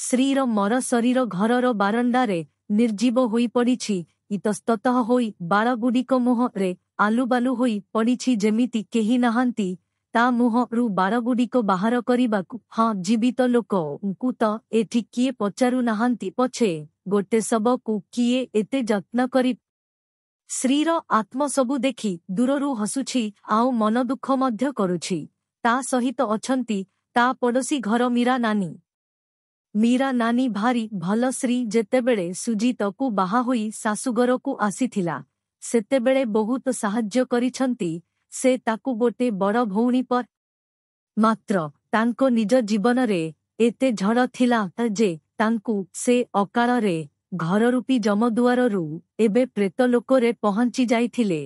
ସ୍ତ୍ରୀର ମର ଶରୀର ଘରର ବାରଣ୍ଡାରେ ନିର୍ଜୀବ ହୋଇ ପଡ଼ିଛି। ଇତସ୍ତତଃ ହୋଇ ବାଳଗୁଡ଼ିକ ମୁହଁରେ ଆଲୁବାଲୁ ହୋଇ ପଡ଼ିଛି ଯେମିତି କେହି ନାହାନ୍ତି ତା ମୁହଁରୁ ବାଳଗୁଡ଼ିକ ବାହାର କରିବାକୁ। ହଁ, ଜୀବିତ ଲୋକଙ୍କୁ ତ ଏଠି କିଏ ପଚାରୁ ନାହାନ୍ତି ପଛେ ଗୋଟେ ଶବକୁ କିଏ ଏତେ ଯତ୍ନ କରି। ସ୍ତ୍ରୀର ଆତ୍ମ ସବୁ ଦେଖି ଦୂରରୁ ହସୁଛି ଆଉ ମନ ଦୁଃଖ ମଧ୍ୟ କରୁଛି। ତା ସହିତ ଅଛନ୍ତି ତା ପଡ଼ୋଶୀ ଘର ମୀରା ନାନୀ। ମୀରା ନାନୀ ଭାରି ଭଲ। ସ୍ତ୍ରୀ ଯେତେବେଳେ ସୁଜିତକୁ ବାହା ହୋଇ ଶାଶୁଘରକୁ ଆସିଥିଲା ସେତେବେଳେ ବହୁତ ସାହାଯ୍ୟ କରିଛନ୍ତି ସେ ତାକୁ ଗୋଟେ ବଡ଼ ଭଉଣୀ ପରି। ମାତ୍ର ତାଙ୍କ ନିଜ ଜୀବନରେ ଏତେ ଝଡ଼ ଥିଲା ଯେ ତାଙ୍କୁ ସେ ଅକାଳରେ ଘରରୂପୀ ଯମଦୁଆରରୁ ଏବେ ପ୍ରେତଲୋକରେ ପହଞ୍ଚି ଯାଇଥିଲେ।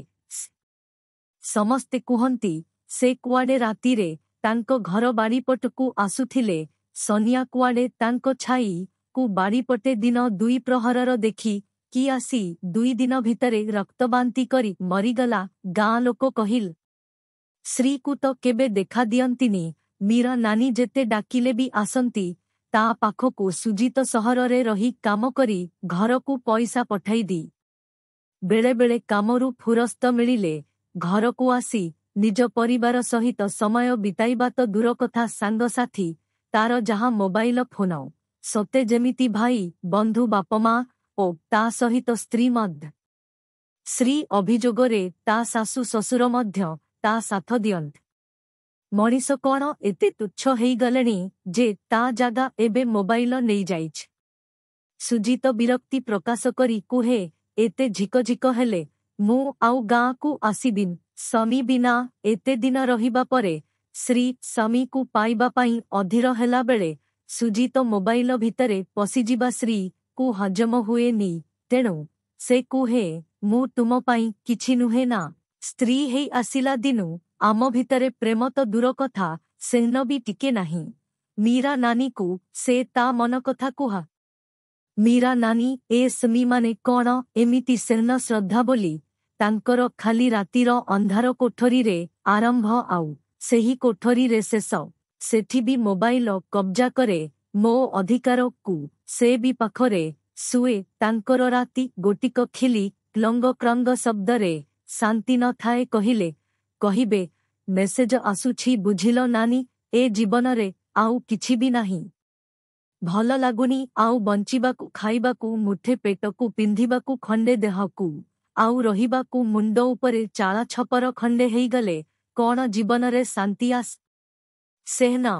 ସମସ୍ତେ କୁହନ୍ତି ସେ କୁଆଡ଼େ ରାତିରେ ତାଙ୍କ ଘର ବାଡ଼ିପଟକୁ ଆସୁଥିଲେ। ସନିଆ କୁଆଡ଼େ ତାଙ୍କ ଛାଇକୁ ବାଡ଼ିପଟେ ଦିନ 2 ପ୍ରହରର ଦେଖି କି ଆସି 2 ଦିନ ଭିତରେ ରକ୍ତବାନ୍ତି କରି ମରିଗଲା। ଗାଁ ଲୋକ କହିଲେ ସ୍ତ୍ରୀକୁ ତ କେବେ ଦେଖା ଦିଅନ୍ତିନି। ମୀରା ନାନୀ ଯେତେ ଡାକିଲେ ବି ଆସନ୍ତି ତା ପାଖକୁ। ସୁଜିତ ସହରରେ ରହି କାମ କରି ଘରକୁ ପଇସା ପଠାଇଦି। ବେଳେବେଳେ କାମରୁ ଫୁରସ୍ତ ମିଳିଲେ ଘରକୁ ଆସି ନିଜ ପରିବାର ସହିତ ସମୟ ବିତାଇବା ତ ଦୂର କଥା, ସାଙ୍ଗସାଥୀ ତାର ଯାହା ମୋବାଇଲ ଫୋନ ସତେ ଯେମିତି ଭାଇ ବନ୍ଧୁ ବାପମା ଓ ତା ସହିତ ସ୍ତ୍ରୀ ମଧ୍ୟ। ସ୍ତ୍ରୀ ଅଭିଯୋଗରେ ତା ଶାଶୁ ଶ୍ୱଶୁର ମଧ୍ୟ ତା ସାଥ ଦିଅନ୍ତି। ମଣିଷ କ'ଣ ଏତେ ତୁଚ୍ଛ ହେଇଗଲେଣି ଯେ ତା ଜାଗା ଏବେ ମୋବାଇଲ ନେଇଯାଇଛି। ସୁଜିତ ବିରକ୍ତି ପ୍ରକାଶ କରି କୁହେ ଏତେ ଝିକଝିକ ହେଲେ ମୁଁ ଆଉ ଗାଁକୁ ଆସିବିନି। ସ୍ୱାମୀ ବିନା ଏତେ ଦିନ ରହିବା ପରେ ସ୍ତ୍ରୀ ସ୍ୱାମୀକୁ ପାଇବା ପାଇଁ ଅଧୀର ହେଲାବେଳେ ସୁଜିତ ମୋବାଇଲ ଭିତରେ ପଶିଯିବା ସ୍ତ୍ରୀକୁ ହଜମ ହୁଏନି। ତେଣୁ ସେ କୁହେ ମୁଁ ତୁମ ପାଇଁ କିଛି ନୁହେଁ ନା। ସ୍ତ୍ରୀ ହେଇ ଆସିଲା ଦିନୁ ଆମ ଭିତରେ ପ୍ରେମ ତ ଦୂର କଥା, ସ୍ନେହ ବି ଟିକେ ନାହିଁ। ମୀରା ନାନୀକୁ ସେ ତା ମନ କଥା କୁହା। ମୀରା ନାନୀ ଏ ସ୍ୱାମୀମାନେ କ'ଣ ଏମିତି ସ୍ନେହ ଶ୍ରଦ୍ଧା ବୋଲି ତାଙ୍କର ଖାଲି ରାତିର ଅନ୍ଧାର କୋଠରୀରେ ଆରମ୍ଭ ଆଉ ସେହି କୋଠରୀରେ ଶେଷ। ସେଠି ବି ମୋବାଇଲ କବ୍ଜା କରେ ମୋ ଅଧିକାରକୁ। ସେ ବି ପାଖରେ ଶୁଏ। ତାଙ୍କର ରାତି ଗୋଟିକ ଖିଲି କ୍ଲଙ୍ଗ କ୍ରଙ୍ଗ ଶବ୍ଦରେ ଶାନ୍ତି ନ ଥାଏ। କହିବେ ମେସେଜ ଆସୁଛି ବୁଝିଲ ନାନୀ, ଏ ଜୀବନରେ ଆଉ କିଛି ବି ନାହିଁ। ଭଲ ଲାଗୁନି ଆଉ ବଞ୍ଚିବାକୁ। ଖାଇବାକୁ ମୁଠେ ପେଟକୁ, ପିନ୍ଧିବାକୁ ଖଣ୍ଡେ ଦେହକୁ, ଆଉ ରହିବାକୁ ମୁଣ୍ଡ ଉପରେ ଚାଳ ଛପର ଖଣ୍ଡେ ହେଇଗଲେ କ'ଣ ଜୀବନରେ ଶାନ୍ତି ଆସେ? ସ୍ନେହ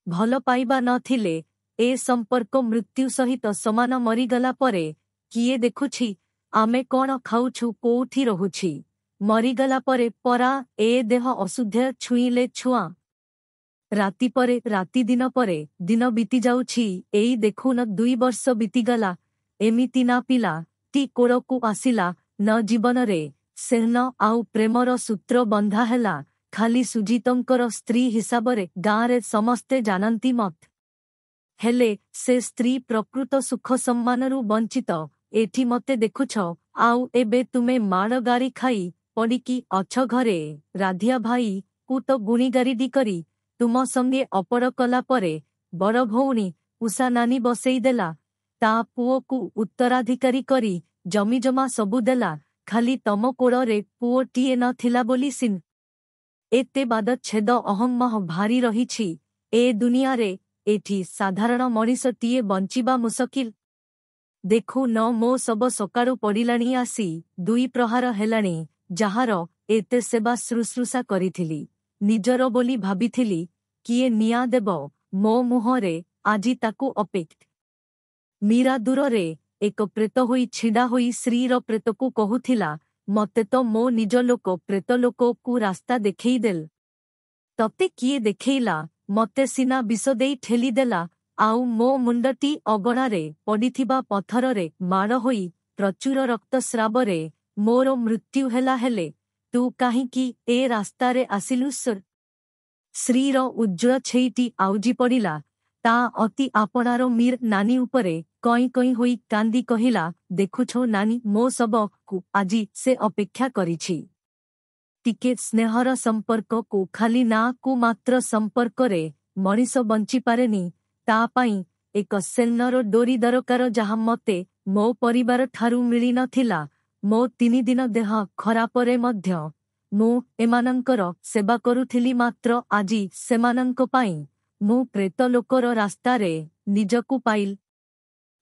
ଭଲ ପାଇବା ନଥିଲେ ଏ ସମ୍ପର୍କ ମୃତ୍ୟୁ ସହିତ ସମାନ। ମରିଗଲା ପରେ କିଏ ଦେଖୁଛି ଆମେ କ'ଣ ଖାଉଛୁ, କୋଉଠି ରହୁଛି? ମରିଗଲା ପରେ ପରା ଏ ଦେହ ଅଶୁଦ୍ଧ ଛୁଇଁଲେ ଛୁଆଁ। ରାତି ପରେ ରାତି, ଦିନ ପରେ ଦିନ ବିତିଯାଉଛି। ଏଇ ଦେଖୁନ 2 ବର୍ଷ ବିତିଗଲା। ଏମିତି ନା ପିଲାଟି କୋଳକୁ ଆସିଲା ନ ଜୀବନରେ ସ୍ନେହ ଆଉ ପ୍ରେମର ସୂତ୍ର ବନ୍ଧା ହେଲା ଖାଲି ସୁଜିତଙ୍କର ସ୍ତ୍ରୀ ହିସାବରେ ଗାଁରେ ସମସ୍ତେ ଜାଣନ୍ତି ମତ। ହେଲେ ସେ ସ୍ତ୍ରୀ ପ୍ରକୃତ ସୁଖ ସମ୍ମାନରୁ ବଞ୍ଚିତ। ଏଠି ମତେ ଦେଖୁଛ ଆଉ ଏବେ ତୁମେ ମାଡ଼ ଗାଳି ଖାଇ ପଡ଼ିକି ଅଛ ଘରେ। ରାଧିଆ ଭାଇକୁ ତ ଗୁଣିଗାରିଡ଼ି କରି ତୁମ ସଙ୍ଗେ ଅପଡ଼ କଲା ପରେ ବଡ଼ ଭଉଣୀ ଉଷା ନାନୀ ବସେଇ ଦେଲା। ତା ପୁଅକୁ ଉତ୍ତରାଧିକାରୀ କରି ଜମିଜମା ସବୁ ଦେଲା। ଖାଲି ତମ କୋଳରେ ପୁଅଟିଏ ନ ଥିଲା ବୋଲି ସିନା। ଏତେ ବାଦଛେଦ ଅହମ୍ମହ ଭାରି ରହିଛି ଏ ଦୁନିଆରେ। ଏଠି ସାଧାରଣ ମଣିଷଟିଏ ବଞ୍ଚିବା ମୁସକିଲ। ଦେଖୁ ନ ମୋ ଶବ ସକାଳୁ ପଡ଼ିଲାଣି ଆସି 2 ପ୍ରହର ହେଲାଣି। ଯାହାର ଏତେ ସେବା ଶୁଶ୍ରୂଷା କରିଥିଲି, ନିଜର ବୋଲି ଭାବିଥିଲି, କିଏ ନିଆଁ ଦେବ ମୋ ମୁହଁରେ ଆଜି ତାକୁ ଅପେକ୍ଷା। ମୀରା ଦୂରରେ ଏକ ପ୍ରେତ ହୋଇ ଛିଡ଼ା ହୋଇ ସ୍ତ୍ରୀର ପ୍ରେତକୁ କହୁଥିଲା ମତେ ତ ମୋ ନିଜ ଲୋକ ପ୍ରେତଲୋକକୁ ରାସ୍ତା ଦେଖେଇଦେଲ। ତତେ କିଏ ଦେଖେଇଲା? ମତେ ସିନା ବିଷ ଦେଇ ଠେଲିଦେଲା ଆଉ ମୋ ମୁଣ୍ଡଟି ଅଗଣାରେ ପଡ଼ିଥିବା ପଥରରେ ମାଡ଼ ହୋଇ ପ୍ରଚୁର ରକ୍ତସ୍ରାବରେ ମୋର ମୃତ୍ୟୁ ହେଲା। ହେଲେ ତୁ କାହିଁକି ଏ ରାସ୍ତାରେ ଆସିଲୁ? ସ୍ତ୍ରୀର ଉଜ୍ଜ୍ୱଳ ଛେଇଟି ଆଉଜି ପଡ଼ିଲା ତା ଅତି ଆପଣାର ମୀରା ନାନୀ ଉପରେ। କଇଁ କଇଁ ହୋଇ କାନ୍ଦି କହିଲା ଦେଖୁଛ ନାନୀ, ମୋ ଶବକୁ ଆଜି ସେ ଅପେକ୍ଷା କରିଛି। ଟିକେ ସ୍ନେହର ସମ୍ପର୍କକୁ ଖାଲି ନାକୁ ମାତ୍ର ସମ୍ପର୍କରେ ମଣିଷ ବଞ୍ଚିପାରେନି। ତା ପାଇଁ ଏକ ସେଲ୍ନର ଡୋରି ଦରକାର ଯାହା ମତେ ମୋ ପରିବାର ଠାରୁ ମିଳିନଥିଲା। ମୋ 3 ଦିନ ଦେହ ଖରାପରେ ମଧ୍ୟ ମୁଁ ଏମାନଙ୍କର ସେବା କରୁଥିଲି। ମାତ୍ର ଆଜି ସେମାନଙ୍କ ପାଇଁ ମୁଁ ପ୍ରେତ ଲୋକର ରାସ୍ତାରେ ନିଜକୁ ପାଇଲି।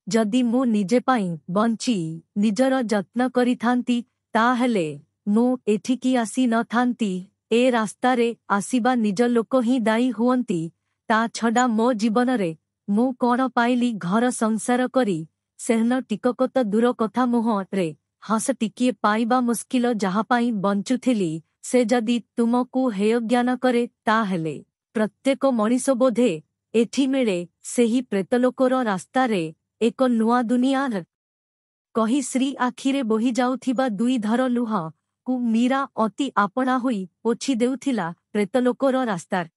ଯଦି ମୁଁ ନିଜେ ପାଇଁ ବଞ୍ଚି ନିଜର ଯତ୍ନ କରିଥାନ୍ତି ତାହେଲେ ମୁଁ ଏଠିକି ଆସି ନଥାନ୍ତି। ଏ ରାସ୍ତାରେ ଆସିବା ନିଜ ଲୋକ ହିଁ ଦାୟୀ ହୁଅନ୍ତି। ତା ଛଡ଼ା ମୋ ଜୀବନରେ ମୁଁ କ'ଣ ପାଇଲି? ଘର ସଂସାର କରି ସେହନ ଟିକକ ତ ଦୂର କଥା, ମୁହଁରେ ହସ ଟିକିଏ ପାଇବା ମୁସ୍କିଲ। ଯାହା ପାଇଁ ବଞ୍ଚୁଥିଲି ସେ ଯଦି ତୁମକୁ ହେୟ ଜ୍ଞାନ କରେ ତାହେଲେ ପ୍ରତ୍ୟେକ ମଣିଷ ବୋଧେ ଏଠି ମିଳେ ସେହି ପ୍ରେତଲୋକର ରାସ୍ତାରେ ଏକ ନୂଆ ଦୁନିଆର। କହି ଶ୍ରୀ ଆଖିରେ ବୋହି ଯାଉଥିବା 2 ଧାର ଲୁହକୁ ମୀରା ଅତି ଆପଣା ହୋଇ ପୋଛି ଦେଉଥିଲା ପ୍ରେତଲୋକର ରାସ୍ତାରେ।